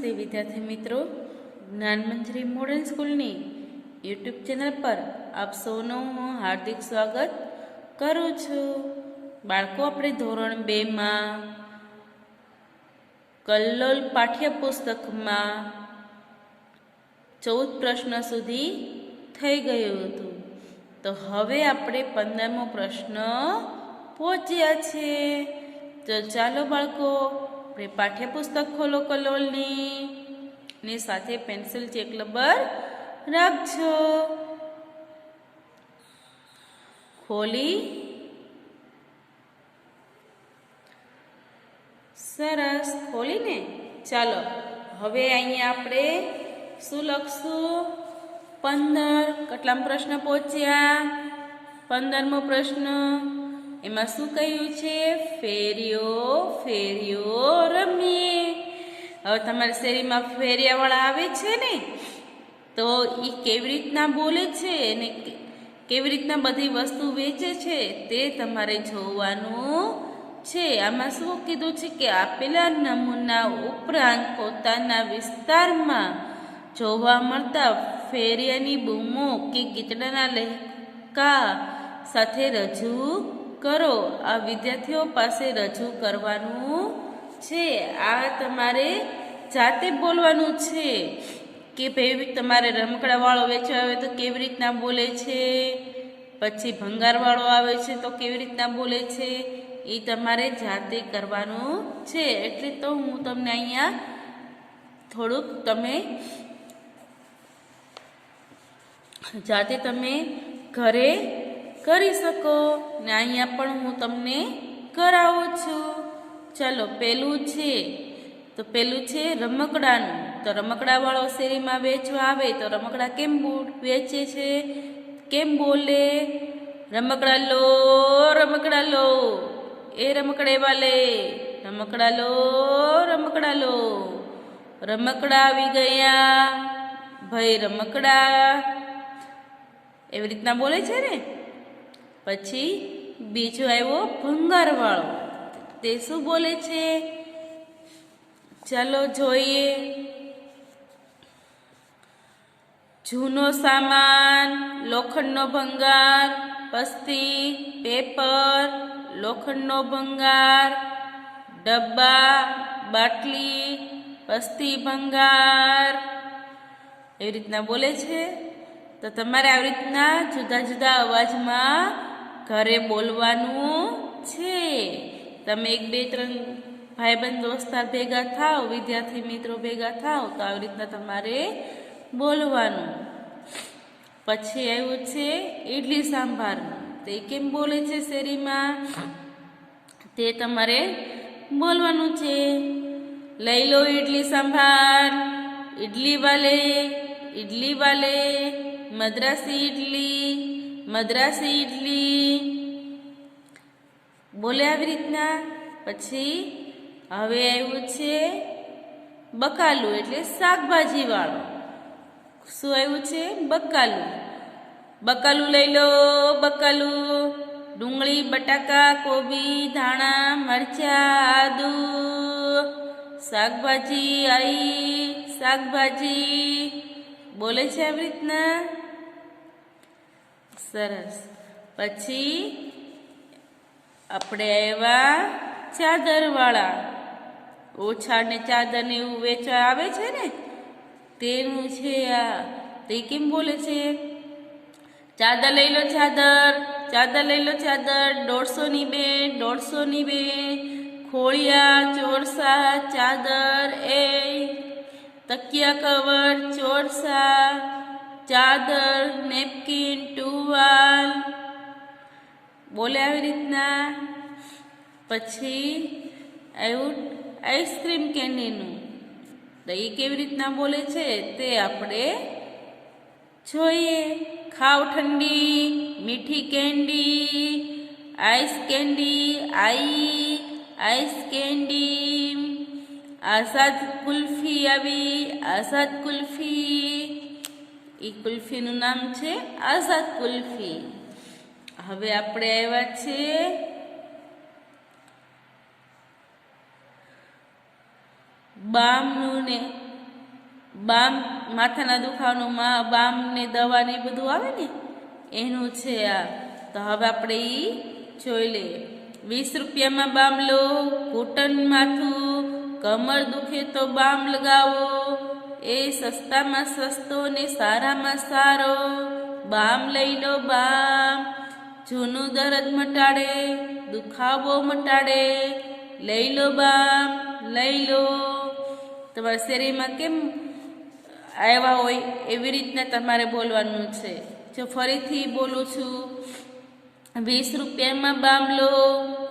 નમસ્તે વિદ્યાર્થી મિત્રો, જ્ઞાનમંજરી મોડલ સ્કૂલની યુટ્યુબ ચેનલ પર આપ સૌનું હું હાર્દિક સ્વાગત કરું છું. બાળકો, આપણે ધોરણ 2માં કલ્લોલ પાઠ્યપુસ્તકમાં 14 પ્રશ્ન સુધી થઈ ગયું હતું. તો હવે આપણે 15મો પ્રશ્ન પહોંચ્યા છે. તો ચાલો બાળકો, આપણે પાઠ્યપુસ્તક ખોલો કલ્લોલની સાથે પેન્સિલ ચેક રબર રાખજો. ખોલી સરસ ખોલીને ચાલો હવે અહીંયા આપણે શું લખશું? 15. કેટલામો પ્રશ્ન પહોંચ્યા? 15મો પ્રશ્ન. એમાં શું કહ્યું છે? ફેરીઓ ફેરીઓ રમીએ. હવે તમારી શેરીમાં ફેરિયાવાળા આવે છે ને, તો એ કેવી રીતના બોલે છે અને કેવી રીતના બધી વસ્તુ વેચે છે તે તમારે જોવાનું છે. આમાં શું કીધું છે કે આપેલા નમૂના ઉપરાંત પોતાના વિસ્તારમાં જોવા મળતા ફેરિયાની બૂમો કે ગીતડાના લહેકા સાથે રજૂ કરો. આ વિદ્યાર્થીઓ પાસે રજૂ કરવાનું છે. આ તમારે જાતે બોલવાનું છે કે ભાઈ તમારે રમકડાવાળો વેચવા આવે તો કેવી રીતના બોલે છે, પછી ભંગારવાળો આવે છે તો કેવી રીતના બોલે છે, એ તમારે જાતે કરવાનું છે. એટલે તો હું તમને અહીંયા થોડુંક તમે જાતે તમે ઘરે કરી શકો ને અહીંયા પણ હું તમને કરાવું છું. ચાલો પહેલું છે, તો પહેલું છે રમકડાનું. તો રમકડાવાળો શેરીમાં વેચવા આવે તો રમકડા કેમ વેચે છે, કેમ બોલે? રમકડા લો રમકડા લો, એ રમકડે વાલે, રમકડા લો રમકડા લો, રમકડા આવી ગયા ભાઈ રમકડા, એવી રીતના બોલે છે ને. પછી બીજો આવ્યો ભંગારવાળો. તે શું બોલે છે? ચાલો જોઈએ. જૂનો સામાન, લોખંડનો ભંગાર, પસ્તી, પેપર, લોખંડનો ભંગાર, ડબ્બા, બાટલી, પસ્તી, ભંગાર, એવી રીતના બોલે છે. તો તમારે આવી રીતના જુદા જુદા અવાજમાં ઘરે બોલવાનું છે. તમે 1 2 3 ભાઈબંધ દોસ્તાર ભેગા થાવ, વિદ્યાર્થી મિત્રો ભેગા થાવ તો આવી રીતના તમારે બોલવાનું. પછી આવ્યું છે ઇડલી સાંભારનું. તે કેમ બોલે છે શેરીમાં તે તમારે બોલવાનું છે. લઈ લો ઇડલી સાંભાર, ઇડલી વાલે, ઇડલી વાલે, મદ્રાસી ઇડલી, મદ્રાસી ઇડલી, બોલે આવી રીતના. પછી હવે આવ્યું છે બકાલું, એટલે શાકભાજી વાળો. શું આવ્યું છે? બકાલું. બકાલું લઈ લો બકાલું, ડુંગળી, બટાકા, કોબી, ધાણા, મરચાં, આદુ, શાકભાજી આવી, શાકભાજી, બોલે છે આવી રીતના. સરસ. પછી આપણે આવ્યા ચાદરવાળા. ઓછા ને ચાદર ને એવું વેચવા આવે છે ને, તેનું છે આ. તે કેમ બોલે છે? ચાદર લઈ લો ચાદર, ચાદર લઈ લો ચાદર, 150ની 2, 150ની 2, ખોળિયા, ચોરસા, ચાદર, એ તકિયા કવર, ચોરસા, ચાદર, નેપકિન, ટુવાલ, બોલે આવી રીતના. પછી આવ્યું આઈસ્ક્રીમ કેન્ડીનું. તો એ કેવી રીતના બોલે છે તે આપણે જોઈએ. ખાવ ઠંડી, મીઠી candy, ice candy, ice candy, Azad kulfi આવી, આઝાદ કુલ્ફી, એ કુલ્ફીનું નામ છે આઝાદ કુલ્ફી. હવે આપણે આવ્યા છે બામનું ને બામ માથાના દુખાવાનું બામ ને દવા ને બધું આવે ને એનું છે આ. તો હવે આપણે એ જોઈ લઈએ. 20 રૂપિયામાં બામ લો, ઘૂંટણ માથું કમર દુખે તો બામ લગાવો, એ સસ્તામાં સસ્તો ને સારામાં સારો. બામ લઈ લો બામ, જૂનું દર્દ મટાડે, દુખાવો મટાડે. લઈ લો બામ, લઈ લો. તમારા શરીરમાં કેમ આવ્યા હોય એવી રીતના તમારે બોલવાનું છે. જો ફરીથી બોલું છું. 20 રૂપિયામાં બામ લો,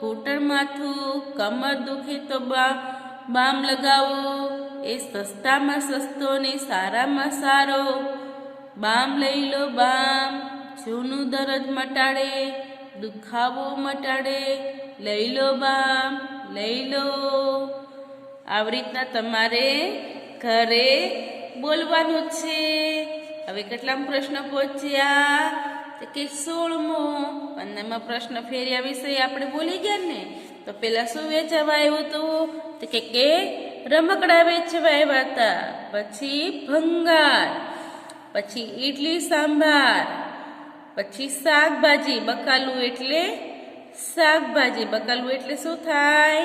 ઘૂંટણ માથું કમર દુખે તો બામ લગાવો, એ સસ્તામાં સસ્તો ને સારામાં સારો. બામ લઈ લો બામ, જૂનું દર્દ મટાડે, દુખાવો મટાડે. લઈ લો બામ, લઈ લો. આવી રીતના તમારે ઘરે બોલવાનું છે. હવે કેટલા પ્રશ્ન પહોંચ્યા? તો કે 16મો. 15મા પ્રશ્ન ફેરિયા વિશે આપણે બોલી ગયા ને. તો પેલા શું વેચવા આવ્યું હતું? તો કે રમકડા વેચવા આવ્યા હતા. પછી ભંગાર, પછી ઈડલી સાંભાર, પછી શાકભાજી. બકાલું એટલે શાકભાજી. બકાલું એટલે શું થાય?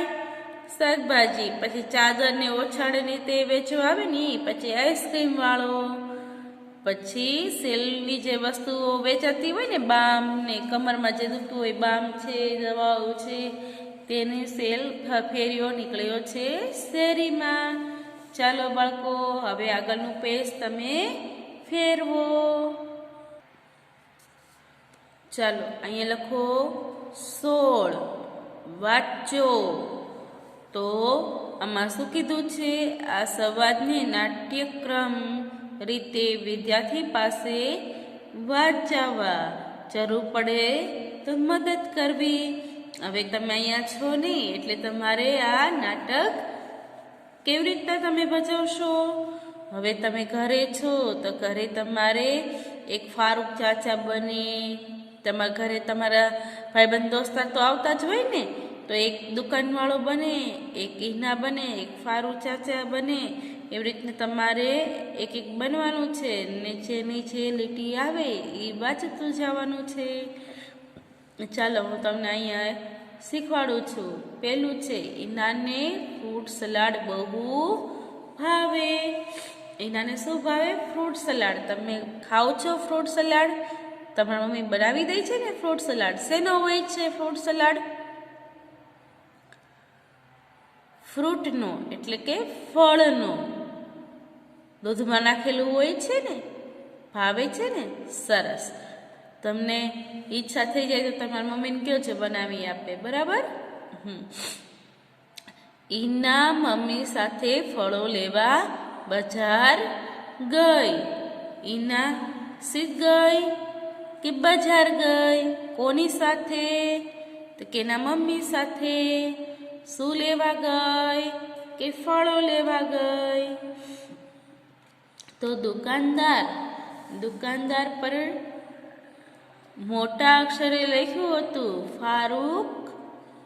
શાકભાજી. પછી ચાદર ને ઓછાળીને તે વેચવા આવે ને. પછી આઈસ્ક્રીમ વાળો. પછી સેલની જે વસ્તુઓ વેચાતી હોય ને, બામ ને કમરમાં જે દુખતું હોય, બામ છે, દવાઓ છે, તેની સેલ ફેરિયો નીકળ્યો છે શેરીમાં. ચાલો બાળકો, હવે આગળનું પેજ તમે ફેરવો. ચાલો અહીંયા લખો 16. વાંચો. તો આમાં શું કીધું છે? આ સંવાદને નાટ્યક્રમ રીતે વિદ્યાર્થી પાસે વાંચવા, જરૂર પડે તો મદદ કરવી. હવે તમે અહીંયા છો ને, એટલે તમારે આ નાટક કેવી રીતના તમે ભજવશો? હવે તમે ઘરે છો તો ઘરે તમારે એક ફારૂક ચાચા બને. તમારા ઘરે તમારા ભાઈબંધ દોસ્તાર તો આવતા જ હોય ને. તો એક દુકાનવાળો બને, એક ઈના બને, એક ફારૂક ચાચા બને. એવી રીતના તમારે એક એક બનવાનું છે. નીચેની જે લીટી આવે એ વાંચતું જવાનું છે. ચાલો હું તમને અહીંયા શીખવાડું છું. પહેલું છે, ઈનાને ફ્રૂટ સલાડ બહુ ભાવે. ઈનાને શું ભાવે? Fruit salad. તમે ખાઓ છો ફ્રૂટ સલાડ? તમારા મમ્મી બનાવી દે છે ને ફ્રૂટ સલાડ. શેનો હોય છે ફ્રૂટ સલાડ? ફ્રૂટનો એટલે કે ફળનો. દૂધમાં નાખેલું હોય છે ને. ભાવે છે ને? સરસ. તમને ઈચ્છા થઈ જાય તો તમારા મમ્મીને કહો છો બનાવી આપે. બરાબર? ઈના મમ્મી સાથે ફળો લેવા બજાર ગઈ. ઈના સીધ ગઈ કે બજાર ગઈ? કોની સાથે? તો કે એના મમ્મી સાથે. શું લેવા ગઈ? કે ફળો લેવા ગઈ. તો દુકાનદાર પર મોટા અક્ષરે લખ્યું હતું ફારૂક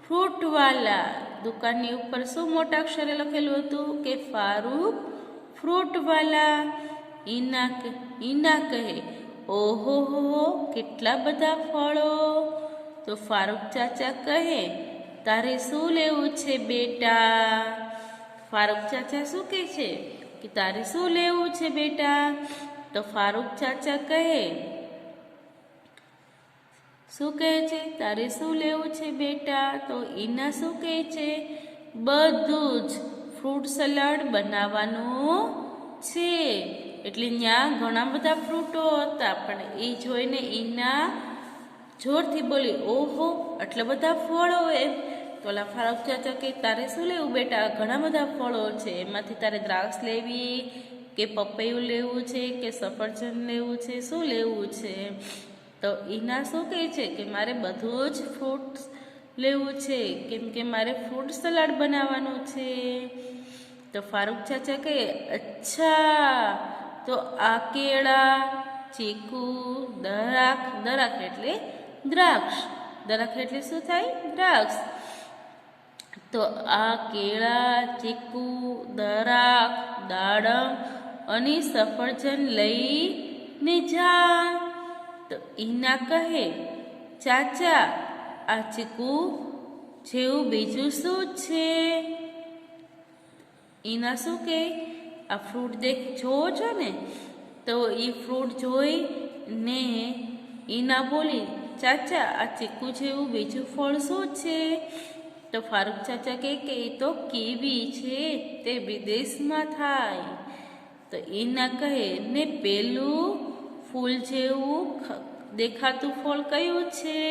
ફ્રૂટવાલા. દુકાનની ઉપર શું મોટા અક્ષરે લખેલું હતું? કે ફારૂક ફ્રૂટવાલા. ઈના કહે, ઓહો હો, કેટલા બધા ફળો. તો ફારૂક ચાચા કહે, તારે શું લેવું છે બેટા? ફારૂક ચાચા શું કહે છે? કે તારે શું લેવું છે બેટા? તો ફારૂક ચાચા કહે, શું કહે છે? તારે શું લેવું છે બેટા? તો ઈના શું કહે છે? બધું જ ફ્રૂટ સલાડ બનાવવાનું છે. એટલે ત્યાં ઘણા બધા ફ્રૂટો હતા, પણ એ જોઈને ઈના જોરથી બોલી, ઓહો, આટલા બધા ફળો એમ. તો ઓલા ફારૂક ચાચા કે, તારે શું લેવું બેટા? ઘણા બધા ફળો છે, એમાંથી તારે દ્રાક્ષ લેવી કે પપૈયું લેવું છે કે સફરજન લેવું છે? શું લેવું છે? તો ઈના શું કહે છે? કે મારે બધું જ ફ્રૂટ લેવું છે, કેમ કે મારે ફ્રૂટ સલાડ બનાવવાનું છે. તો ફારૂક ચાચા કહે, અચ્છા, તો આ કેળા, ચીકુ, દરાક એટલે દ્રાક્ષ. દરાક એટલે શું થાય? દ્રાક્ષ. તો આ કેળા, ચીકુ, દરાક, દાડમ અને સફરજન લઈને જા. તો ઈના કહે, ચાચા આ ચીકુ જેવું બીજું શું છે? ઈના શું કહે, આ ફ્રૂટ જોવો છો ને? તો એ ફ્રૂટ જોઈને ઈના બોલી, ચાચા આ ચીકુ જેવું બીજું ફળ શું છે? તો ફારૂક ચાચા કહે કે એ તો કીવી છે, તે વિદેશમાં થાય. તો ઈના કહે, ને પેલું ફૂલ જેવું દેખાતું ફળ કયું છે?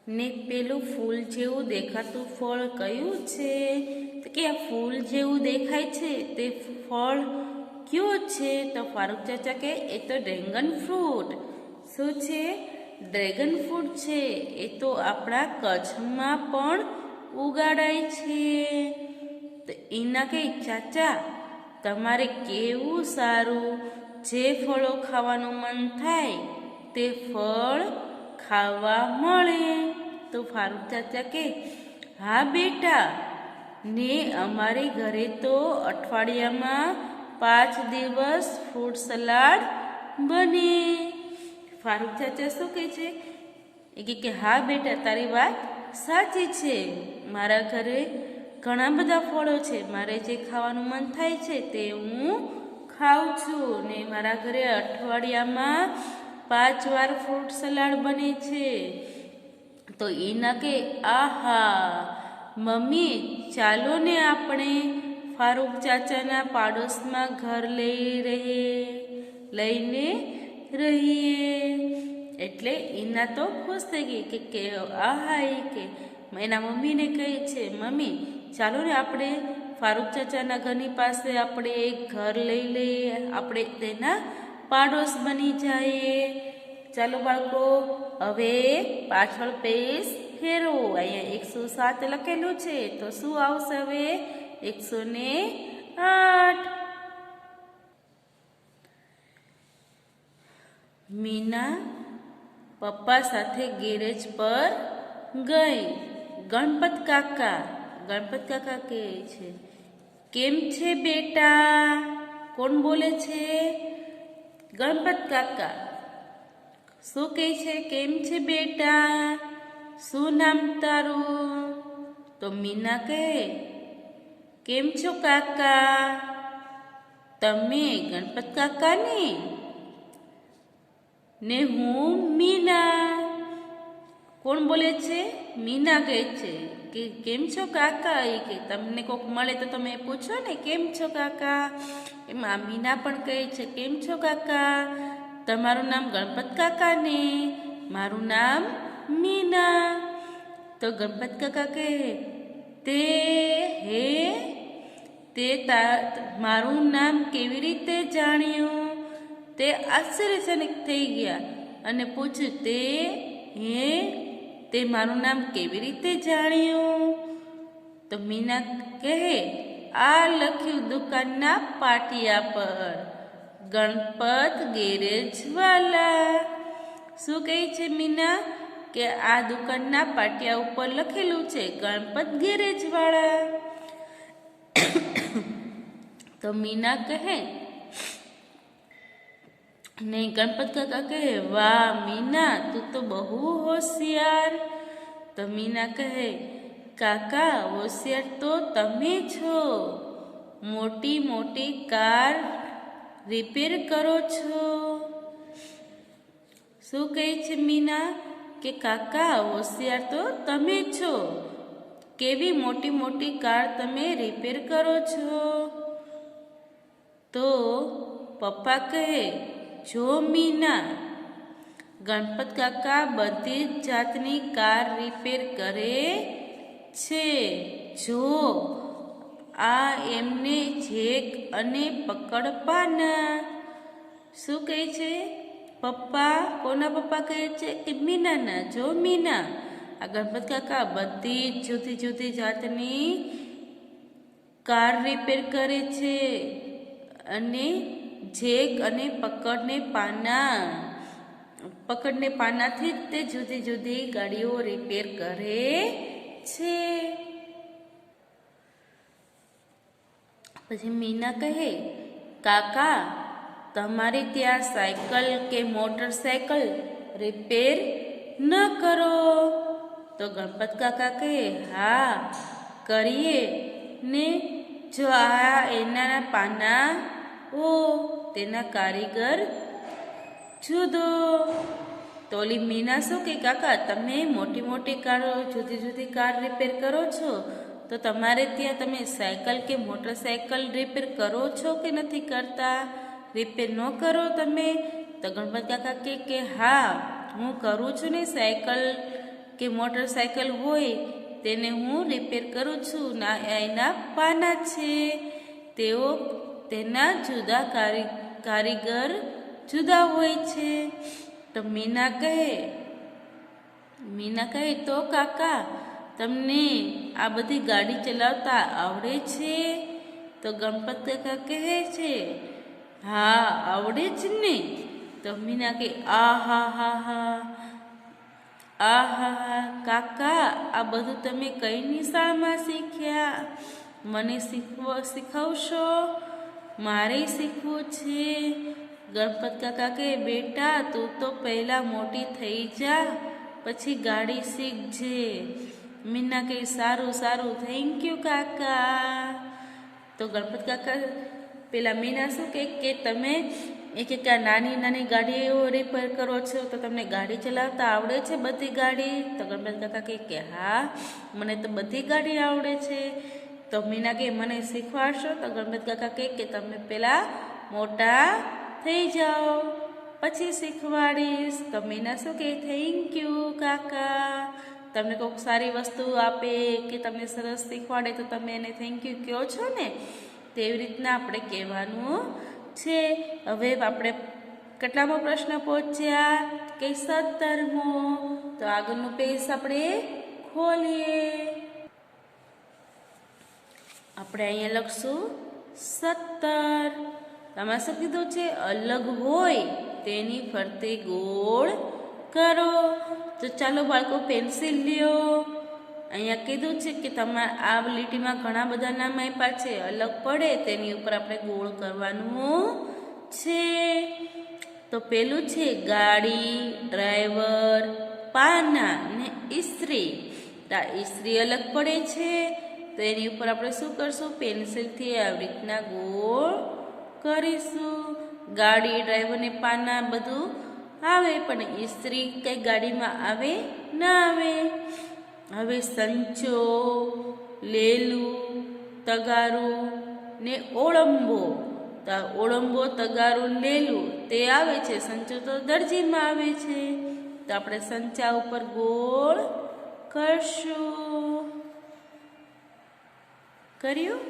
ને પેલું ફૂલ જેવું દેખાતું ફળ કયું છે? તો કે આ ફૂલ જેવું દેખાય છે તે ફળ કયું છે? તો ફારૂક ચાચા કહે એ તો ડ્રેગન ફ્રૂટ. શું છે? ડ્રેગન ફ્રૂટ છે. એ તો આપણા કચ્છમાં પણ ઉગાડાય છે. તો એના કહે, ચાચા તમારે કેવું સારું, જે ફળો ખાવાનું મન થાય તે ફળ ખાવા મળે. તો ફારૂક ચાચા કહે, હા બેટા, ને અમારી ઘરે તો અઠવાડિયામાં 5 દિવસ ફ્રૂટ સલાડ બને. ફારૂક ચાચા શું કહે છે? એ કે હા બેટા, તારી વાત સાચી છે. મારા ઘરે ઘણા બધા ફળો છે. મારે જે ખાવાનું મન થાય છે તે હું ખાઉં છું. ને મારા ઘરે અઠવાડિયામાં 5 વાર ફ્રૂટ સલાડ બને છે. તો એના કે આહા મમ્મી, ચાલો ને આપણે ફારૂક ચાચાના પાડોશમાં ઘર લઈને રહીએ. એટલે ઈના તો ખુશ થઈ ગઈ કે આહા, એ કે એના મમ્મીને કહે છે, મમ્મી ચાલો ને આપણે ફારૂક ચાચાના ઘરની પાસે આપણે એક ઘર લઈ લઈએ, આપણે તેના પાડોશ બની જઈએ. ચાલો બાળકો, હવે પાછળ પેજ ફેરવો. અહીંયા 107 લખેલું છે, તો શું આવશે હવે? 108. મીના પપ્પા સાથે ગેરેજ પર ગઈ. ગણપત કાકા કહે છે, કેમ છે બેટા? કોણ બોલે છે? ગણપત કાકા. શું કહે છે? કેમ છે બેટા? શું નામ તારું? તો મીના કહે, કેમ છો કાકા? તમે ગણપત કાકાને? ને હું મીના. કોણ બોલે છે? મીના કહે છે કે કેમ છો કાકા? એ કે તમને કોક મળે તો તમે પૂછો ને કેમ છો કાકા. એમાં મીના પણ કહે છે, કેમ છો કાકા? તમારું નામ ગણપત કાકા ને? મારું નામ મીના. તો ગણપત કાકા કહે, તે મારું નામ કેવી રીતે જાણ્યું? તે આશ્ચર્યજનક થઈ ગયા અને પૂછ્યું, તે મારું નામ કેવી રીતે જાણ્યું? તો મીના કહે, આ લખ્યું દુકાનના પાટિયા પર, ગણપત ગેરેજ વાલા. શું કહે છે મીના? કે આ દુકાનના પાટિયા ઉપર લખેલું છે ગણપત ગેરેજ વાળા. તો મીના કહે ને ગણપત કાકા કહે, વાહ મીના, તું તો બહુ હોશિયાર. તો મીના કહે, કાકા હોશિયાર તો તમે છો, મોટી મોટી કાર રિપેર કરો છો. શું કહે છે મીના? કે કાકા હોશિયાર તો તમે છો, કેવી મોટી મોટી કાર તમે રિપેર કરો છો. તો પપ્પા કહે, જો મીના, ગણપત કાકા બધી જ જાતની કાર રિપેર કરે છે. જો આ એમને જેક અને પકડપાના. શું કહે છે પપ્પા? કોના પપ્પા કહે છે? કે મીનાના. જો મીના, આ ગણપત કાકા બધી જ જુદી જુદી જાતની કાર રિપેર કરે છે અને જેક અને પકડને પાનાથી જ તે જુદી જુદી ગાડીઓ રિપેર કરે છે. પછી મીના કહે, કાકા તમારે ત્યાં સાયકલ કે મોટરસાયકલ રિપેર ન કરો? તો ગણપત કાકા કહે, હા કરીએ ને, જો આ એના પાના ઓ તેના કારીગર જુદો. તો ઓલી મીના શું કે, કાકા તમે મોટી મોટી કારો જુદી જુદી કાર રિપેર કરો છો, તો તમારે ત્યાં તમે સાયકલ કે મોટરસાયકલ રિપેર કરો છો કે નથી કરતા? રિપેર ન કરો તમે? તો ગણપત કાકા કે હા હું કરું છું ને, સાયકલ કે મોટરસાયકલ હોય તેને હું રિપેર કરું છું. ના એના પાના છે, તેઓ તેના જુદા કારીગર જુદા હોય છે. તો મીના કહે, તો કાકા તમને આ બધી ગાડી ચલાવતા આવડે છે? તો ગણપત કાકા કહે છે, હા આવડે જ ને. તો મીના કહે, આહા કાકા આ બધું તમે કઈ નિશાળમાં શીખ્યા? મને શીખવશો? મારે શીખવું છે. ગણપત કાકા કહે, બેટા તું તો પહેલા મોટી થઈ જા, પછી ગાડી શીખજે. મીના કહે, સારું સારું, થેન્ક યુ કાકા. તો ગણપત કાકા પેલા મીના શું કે તમે એક નાની નાની ગાડીઓ રિપેર કરો છો, તો તમને ગાડી ચલાવતા આવડે છે બધી ગાડી? તો ગણપત કાકા કે હા મને તો બધી ગાડી આવડે છે. તો મીના કે મને શીખવાડશો? તો ગણપત કાકા કે તમે પેલા મોટા થઈ જાઓ પછી શીખવાડીશ. તો મીના શું કે, થેન્ક યુ કાકા. તમને કોઈક સારી વસ્તુ આપે કે તમને સરસ શીખવાડે તો તમે એને થેન્ક યુ કહો છો ને, તેવી રીતના આપણે કહેવાનું છે. હવે આપણે કેટલામો પ્રશ્ન પહોંચ્યા કે 17મો. તો આગળનું પેજ આપણે ખોલીએ. આપણે અહીંયા લખશું 17. તમારે શું કીધું છે? અલગ હોય તેની ફરતે ગોળ કરો. તો ચાલો બાળકો પેન્સિલ લ્યો. અહીંયા કીધું છે કે તમારે આ લીટીમાં ઘણા બધા નામ આપ્યા છે, અલગ પડે તેની ઉપર આપણે ગોળ કરવાનું છે. તો પેલું છે ગાડી, ડ્રાઈવર, પાના ને ઇસ્ત્રી. ઇસ્ત્રી અલગ પડે છે તો એની ઉપર આપણે શું કરશું? પેન્સિલથી આવી રીતના ગોળ કરીશું. ગાડી, ડ્રાઈવર ને પાના બધું આવે, પણ ઇસ્ત્રી કઈ ગાડીમાં આવે ના આવે. હવે સંચો, લેલું, તગારું ને ઓળંબો. તો ઓળંબો, તગારું, લેલું તે આવે છે, સંચો તો દરજીમાં આવે છે. તો આપણે સંચા ઉપર ગોળ કરશું. કર્યું?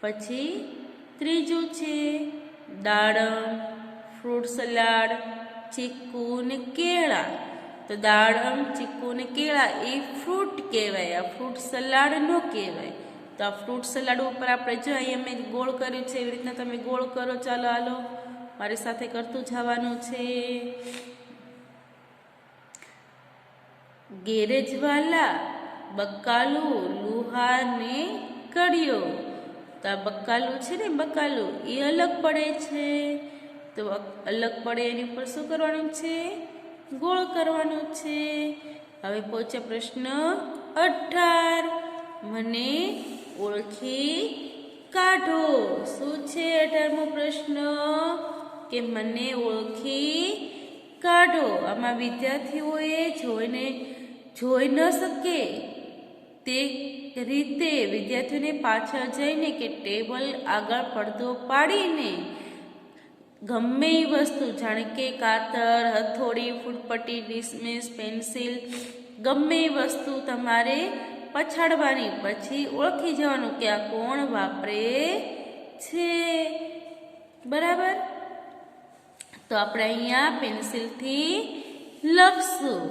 પછી ત્રીજું છે દાડમ, ફ્રૂટ સલાડ, ચીકુ ને કેળા. તો દાડમ, ચીકુ ને કેળા એ ફ્રૂટ કહેવાય, આ ફ્રૂટ સલાડ ન કહેવાય. તો આ ફ્રૂટ સલાડ ઉપર આપણે જો અહીંયા મેં ગોળ કર્યું છે, એવી રીતના તમે ગોળ કરો. ચાલો હાલો મારી સાથે કરતું જવાનું છે. ગેરેજવાલા બકાલું, લુહાર ને કડિયો. તો આ બકાલું છે ને, બકાલું એ અલગ પડે છે. તો અલગ પડે એની ઉપર શું કરવાનું છે? ગોળ કરવાનું છે. હવે પહોંચે પ્રશ્ન 18. મને ઓળખી કાઢો. શું છે 18મો પ્રશ્ન? કે મને ઓળખી કાઢો. આમાં વિદ્યાર્થીઓએ જોઈ ન શકે તે રીતે વિદ્યાર્થીઓને પાછળ જઈને કે ટેબલ આગળ પડદો પાડીને ગમે એ વસ્તુ, જાણે કે કાતર, હથોડી, ફૂટપટ્ટી, ડિસ્મિસ, પેન્સિલ, ગમે એ વસ્તુ તમારે પછાડવાની, પછી ઓળખી જવાનું કે આ કોણ વાપરે છે. બરાબર? તો આપણે અહીંયા પેન્સિલથી લખશું.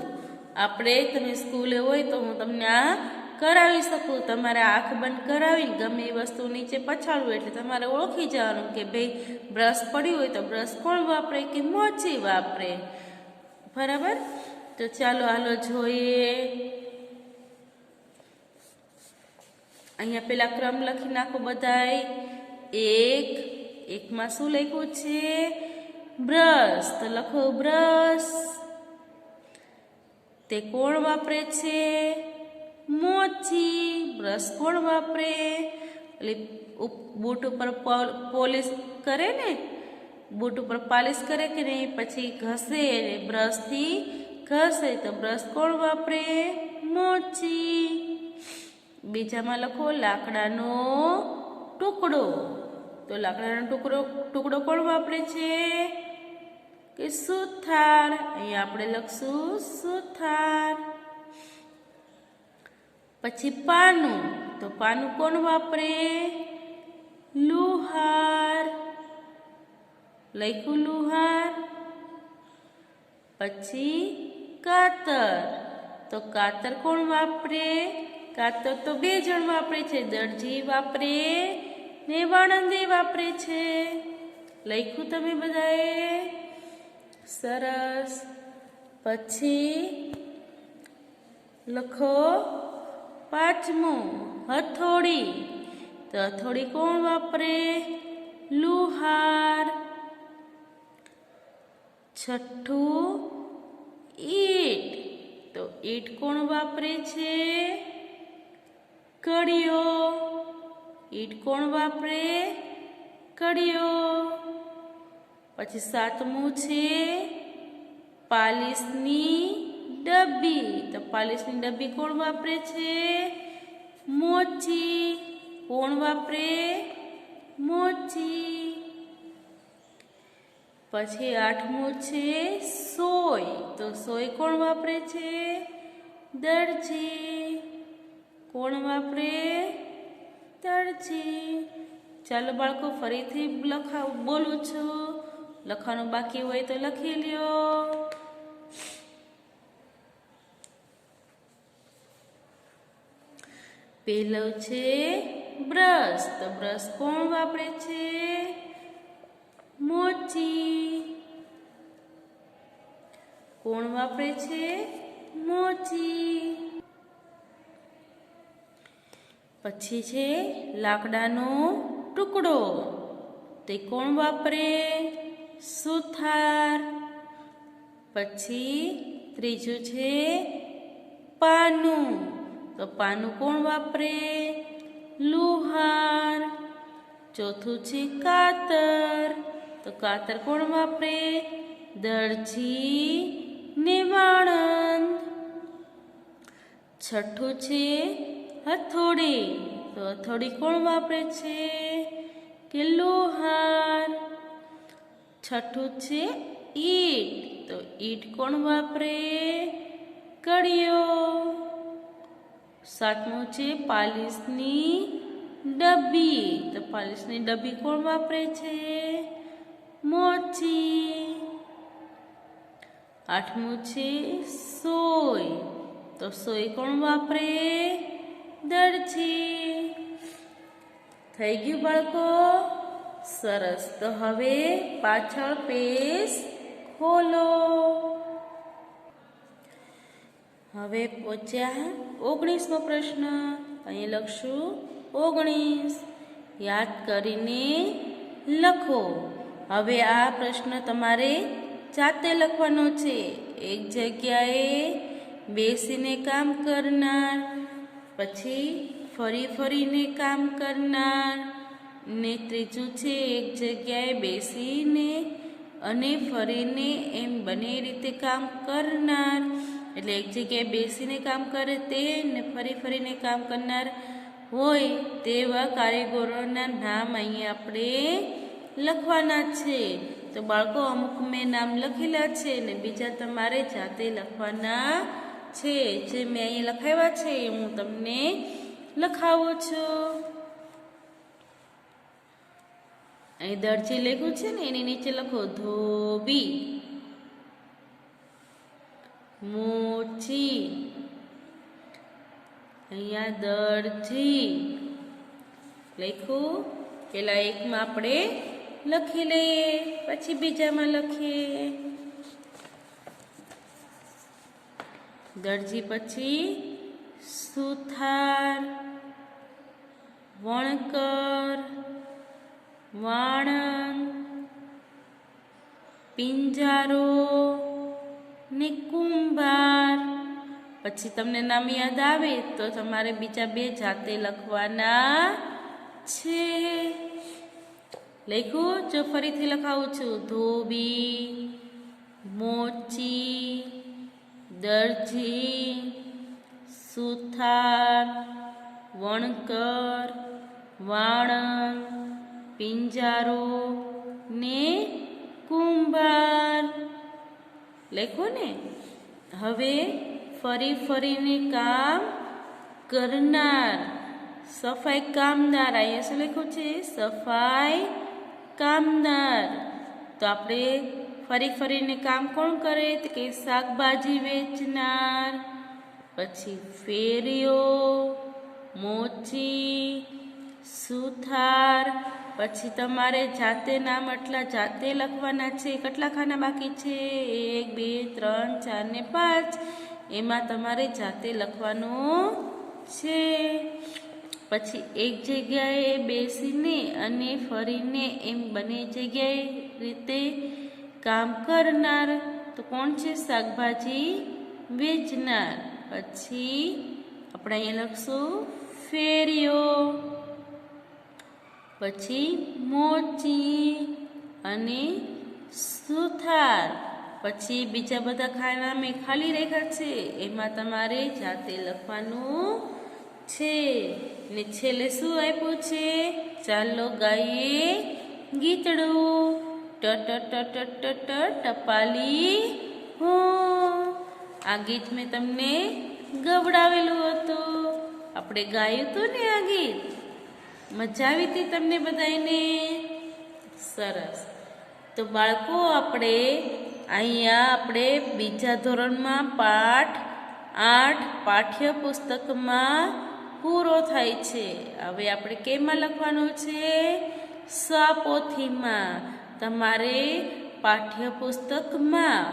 આપણે તમે સ્કૂલે હોય તો હું તમને આ કરાવી શકું. તમારે આંખ બંધ કરાવીને ગમે એ વસ્તુ નીચે પછાડવું એટલે તમારે ઓળખી જવાનું કે ભાઈ બ્રશ પડ્યું હોય તો બ્રશ કોણ વાપરે કે મોચી વાપરે. બરાબર? તો ચાલો હાલો જોઈએ. અહીંયા પેલા ક્રમ લખી નાખો બધાય. એકમાં શું લખ્યું છે? બ્રશ. તો લખો બ્રશ. તે કોણ વાપરે છે? મોચી. બ્રશ કોણ વાપરે? એટલે બૂટ ઉપર પોલિશ કરે ને, બૂટ ઉપર પાલિશ કરે કે નહીં, પછી ઘસે બ્રશથી ઘસે, તો બ્રશ કોણ વાપરે? મોચી. બીજામાં લખો લાકડાનો ટુકડો. તો લાકડાનો ટુકડો કોણ વાપરે છે? કે સુથાર. અહીંયા આપણે લખશું સુથાર. પછી પાનું. તો પાનું કોણ વાપરે? લુહાર. લખ્યું લુહાર. પછી કાતર. તો કાતર કોણ વાપરે? કાતર તો 2 જણ વાપરે છે, દરજી વાપરે ને વાણંદી વાપરે છે. લખ્યું તમે બધાએ? સરસ. પછી લખો 5મું હથોડી. તો હથોડી કોણ વાપરે? લુહાર. 6થું ઈંટ. તો ઈંટ કોણ વાપરે છે? કડિયો. ઈંટ કોણ વાપરે? કડિયો. પછી 7મું છે પાલિશની ડબ્બી. તો પાલિશની ડબ્બી કોણ વાપરે છે? મોચી. કોણ વાપરે? મોચી. પછી 8મું છે સોય. તો સોય કોણ વાપરે છે? દરજી. કોણ વાપરે? દરજી. ચાલો બાળકો, ફરીથી બોલું છું. લખવાનું બાકી હોય તો લખી લ્યો. પહેલું છે બ્રશ. તો બ્રશ કોણ વાપરે છે? મોચી. કોણ વાપરે છે? મોચી. પછી છે લાકડાનો ટુકડો. તે કોણ વાપરે? સુથાર. પછી ત્રીજું છે પાનું. તો પાનું કોણ વાપરે? લુહાર. ચોથું છે કાતર. તો કાતર કોણ વાપરે? દરજી ને વાણંદ. 6થું છે હથોડી. તો હથોડી કોણ વાપરે છે? કે લુહાર. 6થું છે ઈંટ. તો ઈંટ કોણ વાપરે? કડિયો. 7મું છે પાલિશની ડબ્બી. તો પાલિશની ડબ્બી કોણ વાપરે છે? મોચી. 8મું છે સોય. તો સોય કોણ વાપરે? દરજી. થઈ ગયું બાળકો? સરસ. તો હવે પાછળ પેજ ખોલો. હવે પહોંચ્યા 19મો પ્રશ્ન. અહીં લખશું 19. યાદ કરીને લખો. હવે આ પ્રશ્ન તમારે જાતે લખવાનો છે. એક જગ્યાએ બેસીને કામ કરનાર, પછી ફરીને કામ કરનાર, ને ત્રીજું છે એક જગ્યાએ બેસીને અને ફરીને, એમ બંને રીતે કામ કરનાર. એટલે એક જગ્યાએ બેસીને કામ કરે તે ને ફરીને કામ કરનાર હોય તેવા કારીગરોના નામ અહીં આપણે લખવાના છે. તો બાળકો, અમુક મેં નામ લખેલા છે ને બીજા તમારે જાતે લખવાના છે. જે મેં અહીં લખાવ્યા છે એ હું તમને લખાવું છું. અહીં દરજી લખ્યું છે ને એની નીચે લખો ધોબી, મોચી. અહીંયા દરજી લખ્યું. પેલા એકમાં આપણે લખી લઈએ, પછી બીજામાં લખીએ. દરજી પછી સુથાર, વણકર, વાણંદ, પિંજારો ને કુંભાર. પછી તમને નામ યાદ આવે તો તમારે બીજા બે જાતે લખવાના છે. લખ્યું? જો ફરીથી લખાવું છું. ધોબી, મોચી, દરજી, સુથાર, વણકર, વાણંદ, પિંજારો ને કુંભાર. લખ્યું ને? હવે ફરી ફરીને કામ કરનાર, સફાઈ કામદાર. અહીંયા શું લખ્યું છે? સફાઈ કામદાર. તો આપણે ફરી ફરીને કામ કોણ કરે? તો કે શાકભાજી વેચનાર, પછી ફેરિયો, મોચી, સુથાર. પછી તમારે જાતે નામ આટલા જાતે લખવાના છે. કેટલા ખાના બાકી છે? 1 2 3 4 ને 5. એમાં તમારે જાતે લખવાનું છે. પછી એક જગ્યાએ બેસીને અને ફરીને એમ બંને જગ્યાએ રીતે કામ કરનાર. તો કોણ છે? શાકભાજી વેચનાર. પછી આપણે અહીંયા લખશું ફેરિયો, પછી મોચી અને સુથાર. પછી બીજા બધા ખાના મેં ખાલી રાખ્યા છે, એમાં તમારે જાતે લખવાનું છે. ને છેલ્લે શું આપ્યું છે? ચાલો ગાઈએ ગીતડું. ટ ટ ટ ટ ટ ટપાલી હો. આ ગીત મેં તમને ગવડાવેલું હતું. આપણે ગાયું હતું ને આ ગીત? મજા આવી હતી તમને બધાને? સરસ. તો બાળકો, આપણે બીજા ધોરણમાં પાઠ 8 પાઠ્યપુસ્તકમાં પૂરો થાય છે. હવે આપણે કેમાં લખવાનું છે? સ્વપોથીમાં. તમારે પાઠ્યપુસ્તકમાં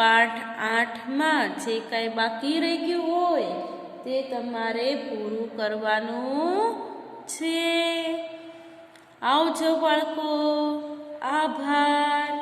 પાઠ 8માં જે કાંઈ બાકી રહી ગયું હોય તે તમારે પૂરું કરવાનું છે. આવજો બાળકો. આભાર.